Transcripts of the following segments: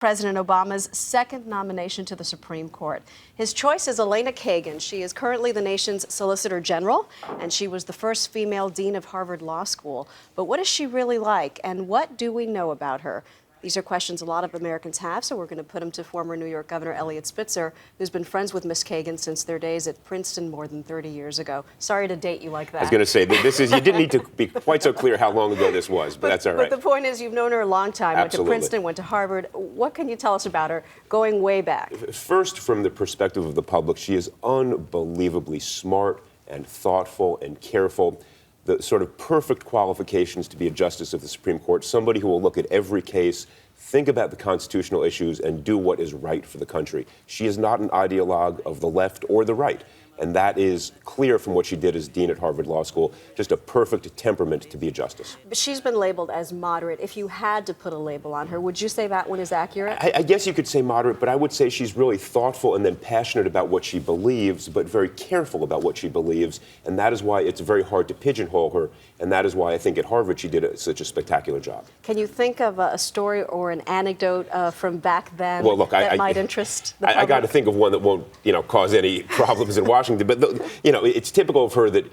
President Obama's second nomination to the Supreme Court. His choice is Elena Kagan. She is currently the nation's Solicitor General, and she was the first female dean of Harvard Law School. But what is she really like, and what do we know about her? These are questions a lot of Americans have, so we're going to put them to former New York Governor Eliot Spitzer, who's been friends with Miss Kagan since their days at Princeton more than 30 years ago. Sorry to date you like that. I was going to say, this is, you didn't need to be quite so clear how long ago this was, but that's all right. But the point is, you've known her a long time. Absolutely. Went to Princeton, went to Harvard. What can you tell us about her going way back? First, from the perspective of the public, she is unbelievably smart and thoughtful and careful. The sort of perfect qualifications to be a justice of the Supreme Court, somebody who will look at every case, think about the constitutional issues, and do what is right for the country. She is not an ideologue of the left or the right, and that is clear from what she did as dean at Harvard Law School. Just a perfect temperament to be a justice. But she's been labeled as moderate. If you had to put a label on her, would you say that one is accurate? I guess you could say moderate, but I would say she's really thoughtful and then passionate about what she believes, but very careful about what she believes, and that is why it's very hard to pigeonhole her, and that is why I think at Harvard she did such a spectacular job. Can you think of a story or an anecdote from back then that might interest the public? I got to think of one that won't, cause any problems in Washington. But, it's typical of her that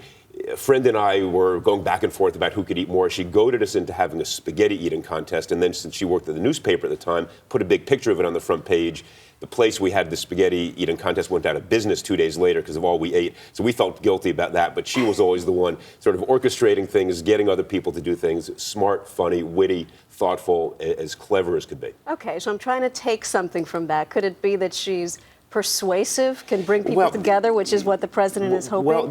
a friend and I were going back and forth about who could eat more. She goaded us into having a spaghetti eating contest. And then, since she worked at the newspaper at the time, put a big picture of it on the front page. The place we had the spaghetti eating contest went out of business 2 days later because of all we ate. So we felt guilty about that. But she was always the one sort of orchestrating things, getting other people to do things, smart, funny, witty, thoughtful, as clever as could be. Okay, so I'm trying to take something from that. Could it be that she's persuasive, can bring people together, which is what the president is hoping? Well,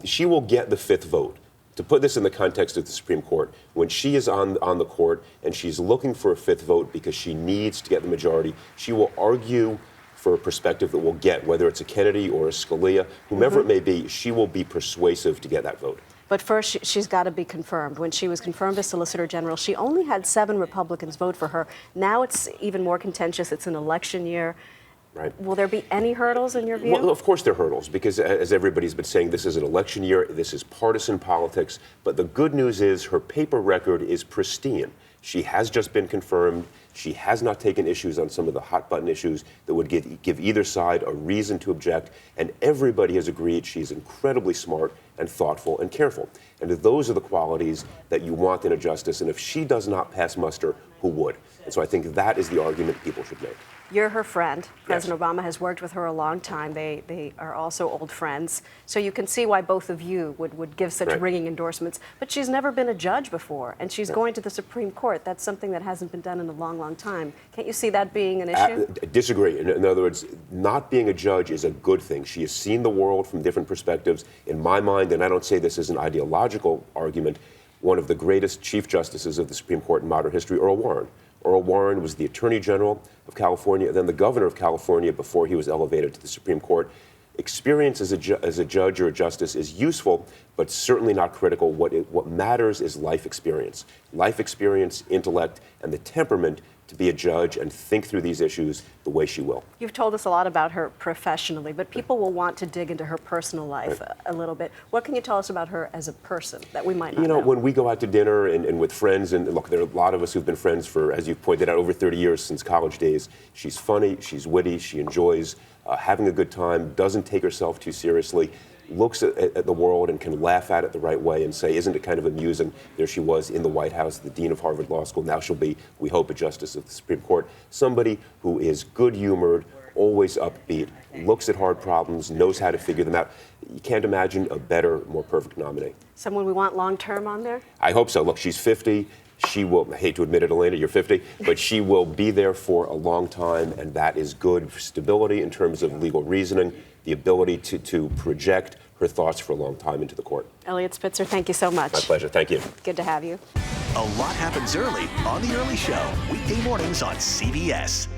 she will get the fifth vote. To put this in the context of the Supreme Court, when she is on the court and she's looking for a fifth vote because she needs to get the majority, she will argue for a perspective that will get, whether it's a Kennedy or a Scalia, whomever it may be, she will be persuasive to get that vote. But first, she's got to be confirmed. When she was confirmed as Solicitor General, she only had 7 Republicans vote for her. Now it's even more contentious. It's an election year. Right. Will there be any hurdles in your view? Well, of course there are hurdles, because as everybody's been saying, this is an election year, this is partisan politics, but the good news is her paper record is pristine. She has just been confirmed. She has not taken issues on some of the hot-button issues that would give either side a reason to object, and everybody has agreed she's incredibly smart and thoughtful and careful. And those are the qualities that you want in a justice, and if she does not pass muster, who would? And so I think that is the argument people should make. You're her friend. President Yes. Obama has worked with her a long time. They are also old friends. So you can see why both of you would give such ringing endorsements. But she's never been a judge before, and she's going to the Supreme Court. That's something that hasn't been done in a long, long time. Can't you see that being an issue? Disagree. In other words, not being a judge is a good thing. She has seen the world from different perspectives. In my mind, and I don't say this as an ideological argument, one of the greatest Chief Justices of the Supreme Court in modern history, Earl Warren. Earl Warren was the Attorney General of California, then the Governor of California before he was elevated to the Supreme Court. Experience as a judge or a justice is useful, but certainly not critical. What matters is life experience, intellect, and the temperament to be a judge and think through these issues the way she will. You've told us a lot about her professionally, but people will want to dig into her personal life a little bit. What can you tell us about her as a person that we might not know? When we go out to dinner and with friends, and look, there are a lot of us who've been friends for, as you've pointed out, over 30 years since college days. She's funny, she's witty, she enjoys having a good time, doesn't take herself too seriously, looks at the world and can laugh at it the right way and say, isn't it kind of amusing? There she was in the White House, the dean of Harvard Law School. Now she'll be, we hope, a justice of the Supreme Court. Somebody who is good-humored, always upbeat, looks at hard problems, knows how to figure them out. You can't imagine a better, more perfect nominee. Someone we want long-term on there? I hope so. Look, she's 50. She will, I hate to admit it, Elena, you're 50, but she will be there for a long time, and that is good for stability in terms of legal reasoning, the ability to project her thoughts for a long time into the court. Eliot Spitzer, thank you so much. My pleasure. Thank you. Good to have you. A lot happens early on The Early Show, weekday mornings on CBS.